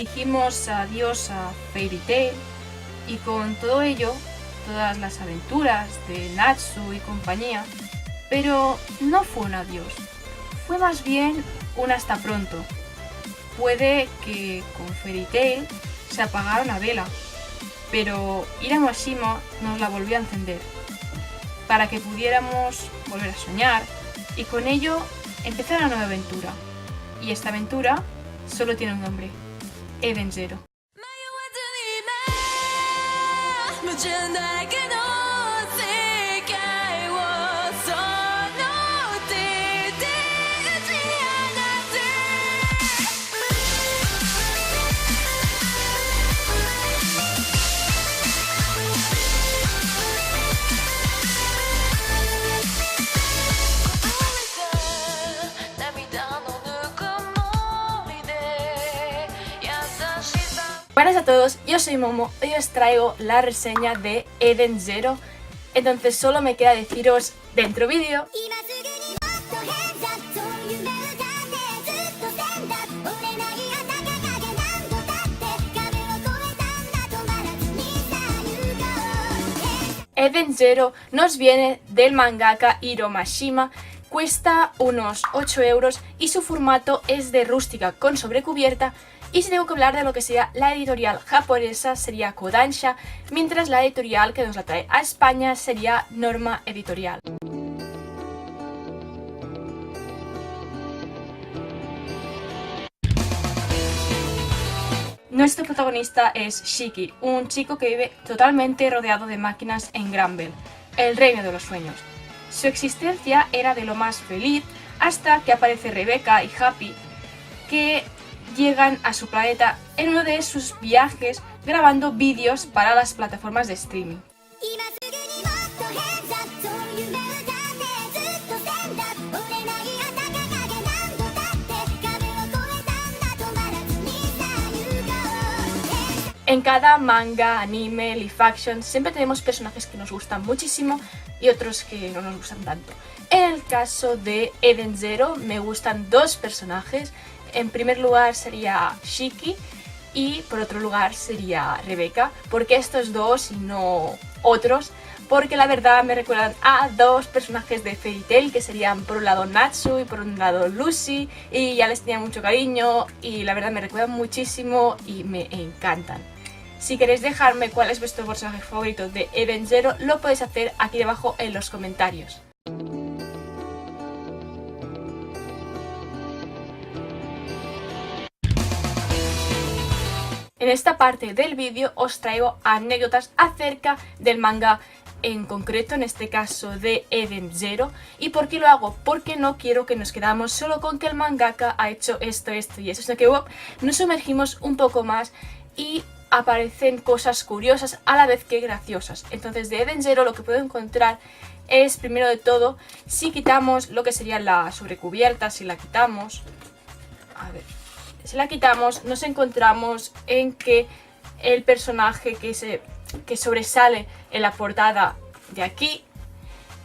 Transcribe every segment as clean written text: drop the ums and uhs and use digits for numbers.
dijimos adiós a Fairy Tail y con todo ello, todas las aventuras de Natsu y compañía, pero no fue un adiós, fue más bien un hasta pronto. Puede que con Fairy Tail se apagara una vela, pero Iramashima nos la volvió a encender, para que pudiéramos volver a soñar y con ello empezar una nueva aventura. Y esta aventura solo tiene un nombre: Eden Zero. Buenas a todos, yo soy Momo y os traigo la reseña de Eden Zero. Entonces solo me queda deciros dentro vídeo. Eden Zero nos viene del mangaka Iramashima, cuesta unos 8 € y su formato es de rústica con sobrecubierta. Y si tengo que hablar de lo que sería la editorial japonesa sería Kodansha, mientras la editorial que nos la trae a España sería Norma Editorial. Nuestro protagonista es Shiki, un chico que vive totalmente rodeado de máquinas en Granbell, el reino de los sueños. Su existencia era de lo más feliz hasta que aparece Rebecca y Happy, que llegan a su planeta en uno de sus viajes grabando vídeos para las plataformas de streaming. En cada manga, anime, live action siempre tenemos personajes que nos gustan muchísimo y otros que no nos gustan tanto. En el caso de Eden Zero me gustan dos personajes. En primer lugar sería Shiki y por otro lugar sería Rebecca. ¿Por qué estos dos y no otros? Porque la verdad me recuerdan a dos personajes de Fairy Tail, que serían por un lado Natsu y por un lado Lucy, y ya les tenía mucho cariño y la verdad me recuerdan muchísimo y me encantan. Si queréis dejarme cuál es vuestro personaje favorito de Eden Zero, lo podéis hacer aquí debajo en los comentarios. En esta parte del vídeo os traigo anécdotas acerca del manga en concreto, en este caso de Eden Zero. ¿Y por qué lo hago? Porque no quiero que nos quedamos solo con que el mangaka ha hecho esto y eso, sino que nos sumergimos un poco más y aparecen cosas curiosas a la vez que graciosas. Entonces de Eden Zero lo que puedo encontrar es, primero de todo, si quitamos lo que sería la sobrecubierta, si la quitamos, si la quitamos, nos encontramos en que el personaje que sobresale en la portada de aquí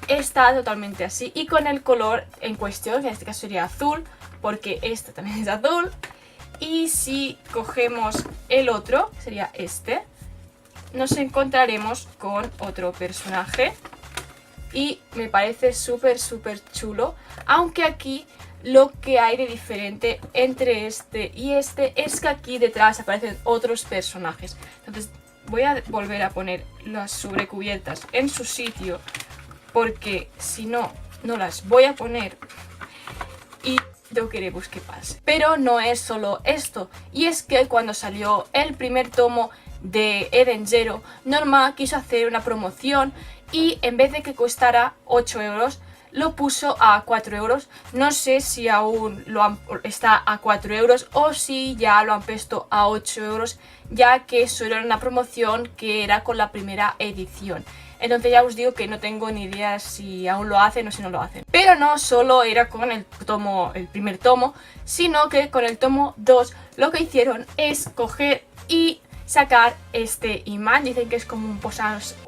está totalmente así y con el color en cuestión, que en este caso sería azul, porque este también es azul. Y si cogemos el otro, sería este, nos encontraremos con otro personaje y me parece súper chulo, aunque aquí lo que hay de diferente entre este y este es que aquí detrás aparecen otros personajes. Entonces voy a volver a poner las sobrecubiertas en su sitio, porque si no, no las voy a poner y no queremos que pase. Pero no es solo esto, y es que cuando salió el primer tomo de Eden Zero, Norma quiso hacer una promoción y en vez de que costara 8 € lo puso a 4 €. No sé si aún está a 4 € o si ya lo han puesto a 8 €, ya que solo era una promoción que era con la primera edición. Entonces ya os digo que no tengo ni idea si aún lo hacen o si no lo hacen. Pero no solo era con el primer tomo, sino que con el tomo 2 lo que hicieron es coger y sacar este imán. Dicen que es como un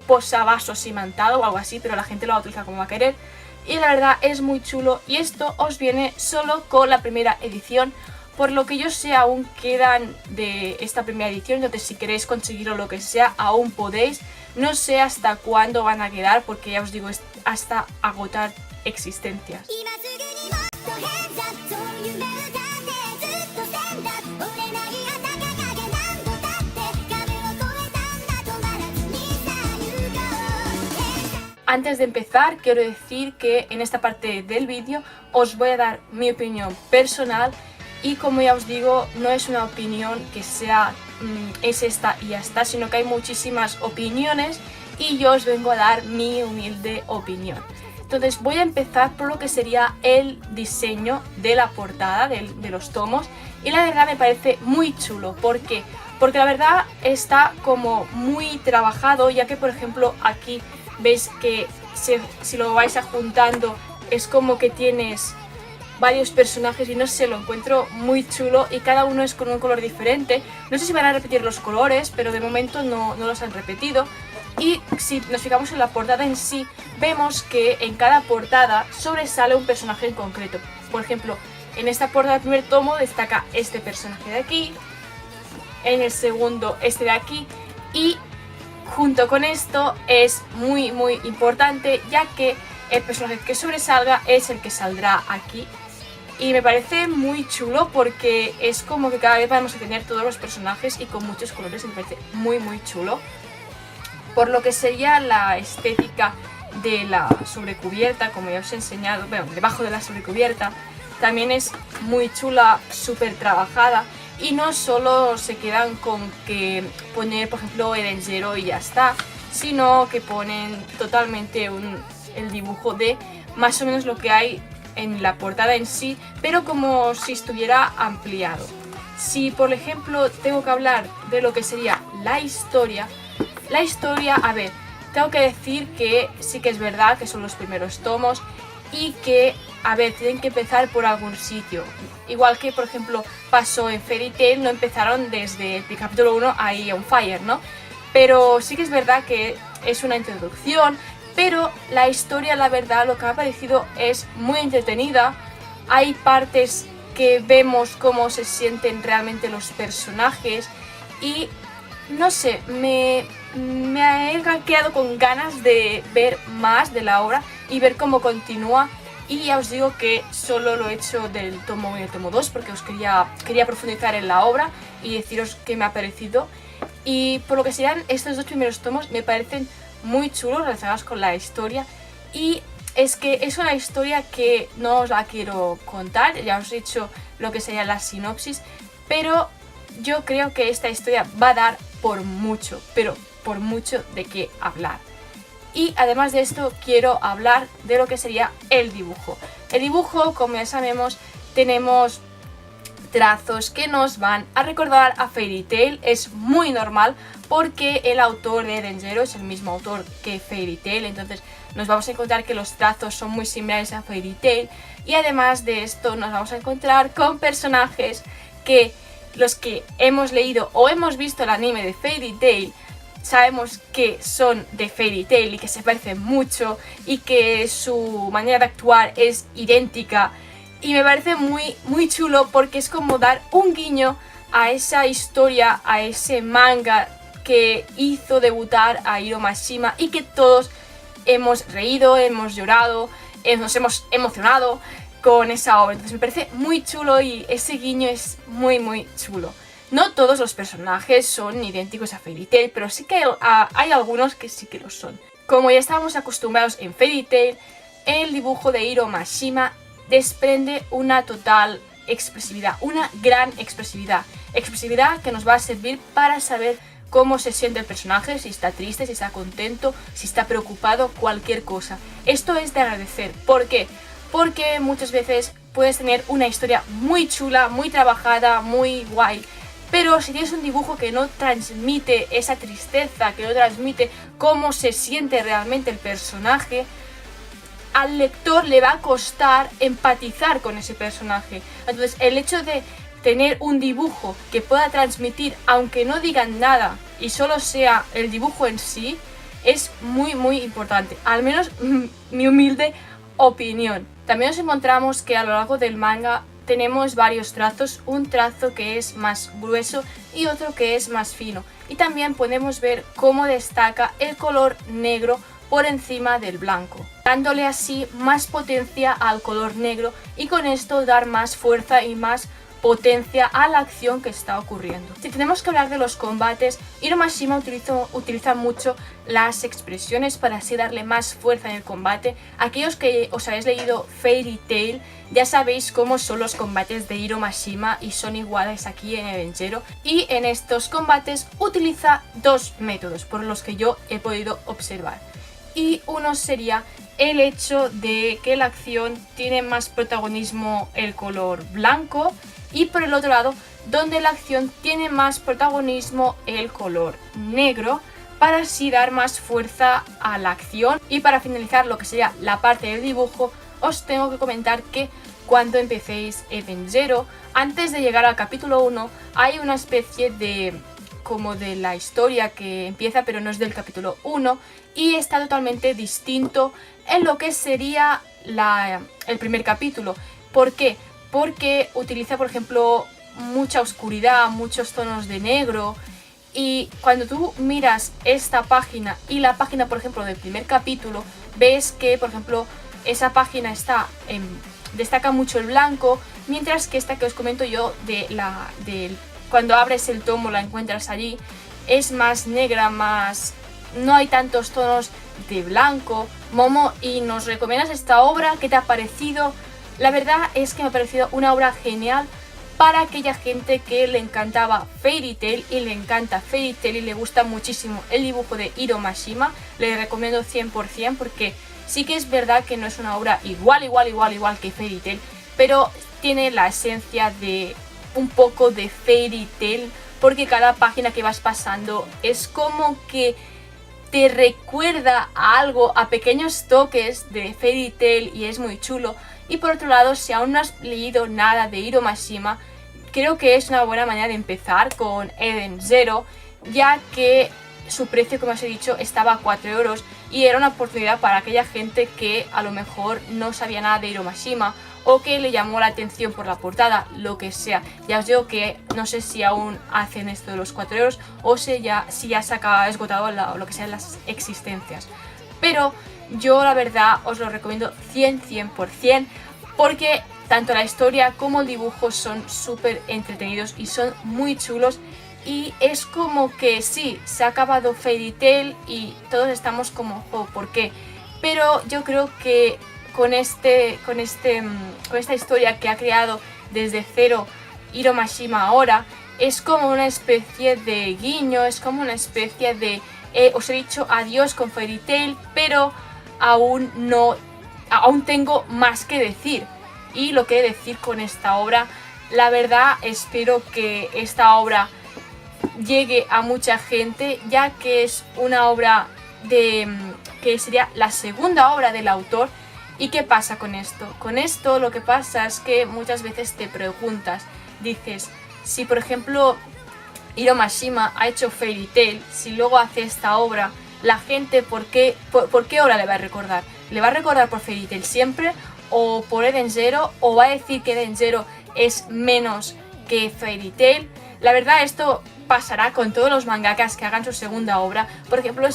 posavasos imantado o algo así, pero la gente lo va a utilizar como va a querer. Y la verdad es muy chulo, y esto os viene solo con la primera edición, Por lo que yo sé, aún quedan de esta primera edición, entonces si queréis conseguirlo lo que sea, aún podéis. No sé hasta cuándo van a quedar, porque ya os digo, es hasta agotar existencias. Antes de empezar, quiero decir que en esta parte del vídeo os voy a dar mi opinión personal y, como ya os digo, no es una opinión que sea es esta y ya está, sino que hay muchísimas opiniones y yo os vengo a dar mi humilde opinión. Entonces voy a empezar por lo que sería el diseño de la portada de los tomos, y la verdad me parece muy chulo. ¿Por qué? Porque la verdad está como muy trabajado, ya que por ejemplo aquí veis que si lo vais juntando es como que tienes varios personajes y no sé, lo encuentro muy chulo y cada uno es con un color diferente. No sé si van a repetir los colores, pero de momento no los han repetido. Y si nos fijamos en la portada en sí, vemos que en cada portada sobresale un personaje en concreto. Por ejemplo, en esta portada del primer tomo destaca este personaje de aquí, en el segundo este de aquí, y junto con esto es muy importante, ya que el personaje que sobresalga es el que saldrá aquí. Y me parece muy chulo porque es como que cada vez vamos a tener todos los personajes y con muchos colores, y me parece muy chulo. Por lo que sería la estética de la sobrecubierta, como ya os he enseñado, bueno, debajo de la sobrecubierta, también es muy chula, súper trabajada. Y no solo se quedan con que poner, por ejemplo, Eden Zero y ya está, sino que ponen totalmente el dibujo de más o menos lo que hay en la portada en sí, pero como si estuviera ampliado. Si, por ejemplo, tengo que hablar de lo que sería la historia, a ver, tengo que decir que sí que es verdad que son los primeros tomos y que, a ver, tienen que empezar por algún sitio. Igual que, por ejemplo, pasó en Fairy Tail, no empezaron desde el capítulo 1 ahí on fire, ¿no? Pero sí que es verdad que es una introducción, pero la historia, la verdad, lo que me ha parecido es muy entretenida. Hay partes que vemos cómo se sienten realmente los personajes y, no sé, me he quedado con ganas de ver más de la obra y ver cómo continúa. Y ya os digo que solo lo he hecho del tomo 1 y el tomo 2 porque os quería profundizar en la obra y deciros qué me ha parecido. Y por lo que sean estos dos primeros tomos me parecen muy chulos, relacionados con la historia. Y es que es una historia que no os la quiero contar, ya os he dicho lo que sería la sinopsis, pero yo creo que esta historia va a dar por mucho, pero por mucho de qué hablar. Y además de esto quiero hablar de lo que sería el dibujo. El dibujo, como ya sabemos, tenemos trazos que nos van a recordar a Fairy Tail. Es muy normal porque el autor de Eden Zero es el mismo autor que Fairy Tail, entonces nos vamos a encontrar que los trazos son muy similares a Fairy Tail. Y además de esto nos vamos a encontrar con personajes que los que hemos leído o hemos visto el anime de Fairy Tail sabemos que son de Fairy Tail y que se parecen mucho y que su manera de actuar es idéntica. Y me parece muy chulo porque es como dar un guiño a esa historia, a ese manga que hizo debutar a Hiro Mashima y que todos hemos reído, hemos llorado, nos hemos emocionado con esa obra. Entonces me parece muy chulo y ese guiño es muy chulo. No todos los personajes son idénticos a Fairy Tail, pero sí que hay algunos que sí que lo son. Como ya estábamos acostumbrados en Fairy Tail, el dibujo de Hiro Mashima desprende una total expresividad, una gran expresividad. Expresividad que nos va a servir para saber cómo se siente el personaje, si está triste, si está contento, si está preocupado, cualquier cosa. Esto es de agradecer. ¿Por qué? Porque muchas veces puedes tener una historia muy chula, muy trabajada, muy guay, pero si tienes un dibujo que no transmite esa tristeza, que no transmite cómo se siente realmente el personaje, al lector le va a costar empatizar con ese personaje. Entonces el hecho de tener un dibujo que pueda transmitir, aunque no digan nada y solo sea el dibujo en sí, es muy importante, al menos mi humilde opinión. También nos encontramos que a lo largo del manga tenemos varios trazos, un trazo que es más grueso y otro que es más fino. Y también podemos ver cómo destaca el color negro por encima del blanco, dándole así más potencia al color negro y con esto dar más fuerza y más potencia a la acción que está ocurriendo. Si tenemos que hablar de los combates, Hiro Mashima utiliza mucho las expresiones para así darle más fuerza en el combate. Aquellos que os habéis leído Fairy Tail ya sabéis cómo son los combates de Hiro Mashima y son iguales aquí en Eden Zero. Y en estos combates utiliza dos métodos por los que yo he podido observar. Y uno sería el hecho de que la acción tiene más protagonismo el color blanco y por el otro lado donde la acción tiene más protagonismo el color negro para así dar más fuerza a la acción. Y para finalizar lo que sería la parte del dibujo, os tengo que comentar que cuando empecéis Eden Zero, antes de llegar al capítulo 1 hay una especie de como de la historia que empieza pero no es del capítulo 1 y está totalmente distinto en lo que sería el primer capítulo. ¿Por qué? Porque utiliza por ejemplo mucha oscuridad, muchos tonos de negro, y cuando tú miras esta página y la página por ejemplo del primer capítulo, ves que por ejemplo esa página destaca mucho el blanco, mientras que esta que os comento yo cuando abres el tomo la encuentras allí, es más negra, no hay tantos tonos de blanco. Momo, ¿y nos recomiendas esta obra? ¿Qué te ha parecido? La verdad es que me ha parecido una obra genial para aquella gente que le encantaba Fairy Tail y le encanta Fairy Tail y le gusta muchísimo el dibujo de Hiro Mashima. Le recomiendo 100% porque sí que es verdad que no es una obra igual que Fairy Tail, pero tiene la esencia de un poco de Fairy Tail, porque cada página que vas pasando es como que te recuerda a algo, a pequeños toques de Fairy Tail y es muy chulo. Y por otro lado, si aún no has leído nada de Hiro Mashima, creo que es una buena manera de empezar con Eden Zero, ya que su precio, como os he dicho, estaba a 4 euros y era una oportunidad para aquella gente que a lo mejor no sabía nada de Hiro Mashima o que le llamó la atención por la portada, lo que sea. Ya os digo que no sé si aún hacen esto de los 4 euros o si ya se acaba esgotado lo que sean las existencias. Pero yo la verdad os lo recomiendo 100% porque tanto la historia como el dibujo son súper entretenidos y son muy chulos. Y es como que sí, se ha acabado Fairy Tail y todos estamos como, oh, ¿por qué? Pero yo creo que con esta historia que ha creado desde cero Hiro Mashima ahora, es como una especie de guiño, es como una especie de os he dicho adiós con Fairy Tail, pero aún tengo más que decir. Y lo que he de decir con esta obra, la verdad espero que esta obra llegue a mucha gente, ya que es una obra que sería la segunda obra del autor. ¿Y qué pasa con esto? Con esto lo que pasa es que muchas veces te preguntas, dices, si por ejemplo Hiro Mashima ha hecho Fairy Tail, si luego hace esta obra, la gente ¿por qué obra le va a recordar? ¿Le va a recordar por Fairy Tail siempre? ¿O por Eden Zero? ¿O va a decir que Eden Zero es menos que Fairy Tail? La verdad esto pasará con todos los mangakas que hagan su segunda obra. Por ejemplo,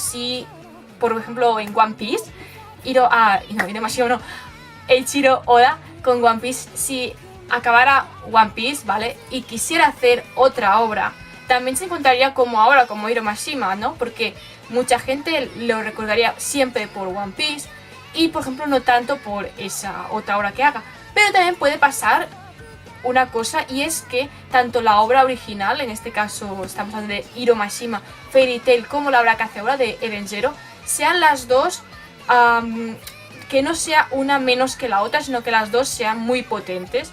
en One Piece, Eiichiro Oda con One Piece, si acabara One Piece, ¿vale? Y quisiera hacer otra obra, también se encontraría como ahora, como Hiro Mashima, ¿no? Porque mucha gente lo recordaría siempre por One Piece y, por ejemplo, no tanto por esa otra obra que haga. Pero también puede pasar una cosa, y es que tanto la obra original, en este caso estamos hablando de Hiro Mashima, Fairy Tail, como la obra que hace ahora de Eden Zero, sean las dos, que no sea una menos que la otra, sino que las dos sean muy potentes.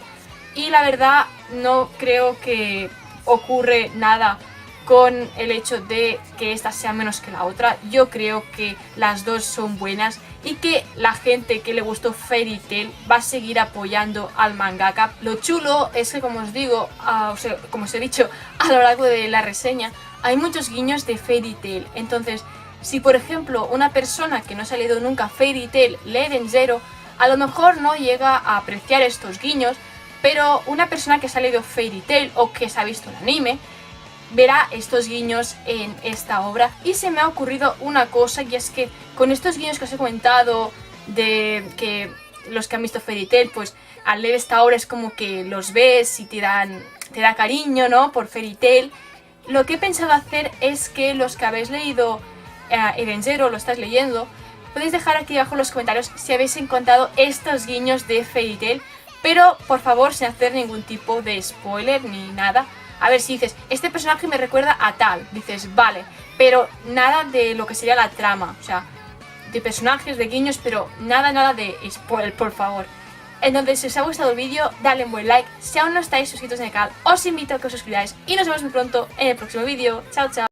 Y la verdad no creo que ocurre nada con el hecho de que esta sea menos que la otra. Yo creo que las dos son buenas y que la gente que le gustó Fairy Tail va a seguir apoyando al mangaka. Lo chulo es que, como os digo, como os he dicho a lo largo de la reseña, hay muchos guiños de Fairy Tail. Entonces, si por ejemplo una persona que no se ha leído nunca Fairy Tail lee Eden Zero, a lo mejor no llega a apreciar estos guiños, pero una persona que se ha leído Fairy Tail o que se ha visto el anime verá estos guiños en esta obra. Y se me ha ocurrido una cosa, y es que con estos guiños que os he comentado, de que los que han visto Fairy Tail, pues al leer esta obra es como que los ves y te da cariño, ¿no? Por Fairy Tail. Lo que he pensado hacer es que los que habéis leído Eden Zero, lo estás leyendo, podéis dejar aquí abajo en los comentarios si habéis encontrado estos guiños de Fairy Tail, pero por favor sin hacer ningún tipo de spoiler ni nada. A ver, si dices, este personaje me recuerda a tal, dices, vale, pero nada de lo que sería la trama, o sea, de personajes, de guiños, pero nada de spoiler, por favor. Entonces, si os ha gustado el vídeo, dale un buen like. Si aún no estáis suscritos en el canal, os invito a que os suscribáis y nos vemos muy pronto en el próximo vídeo. Chao, chao.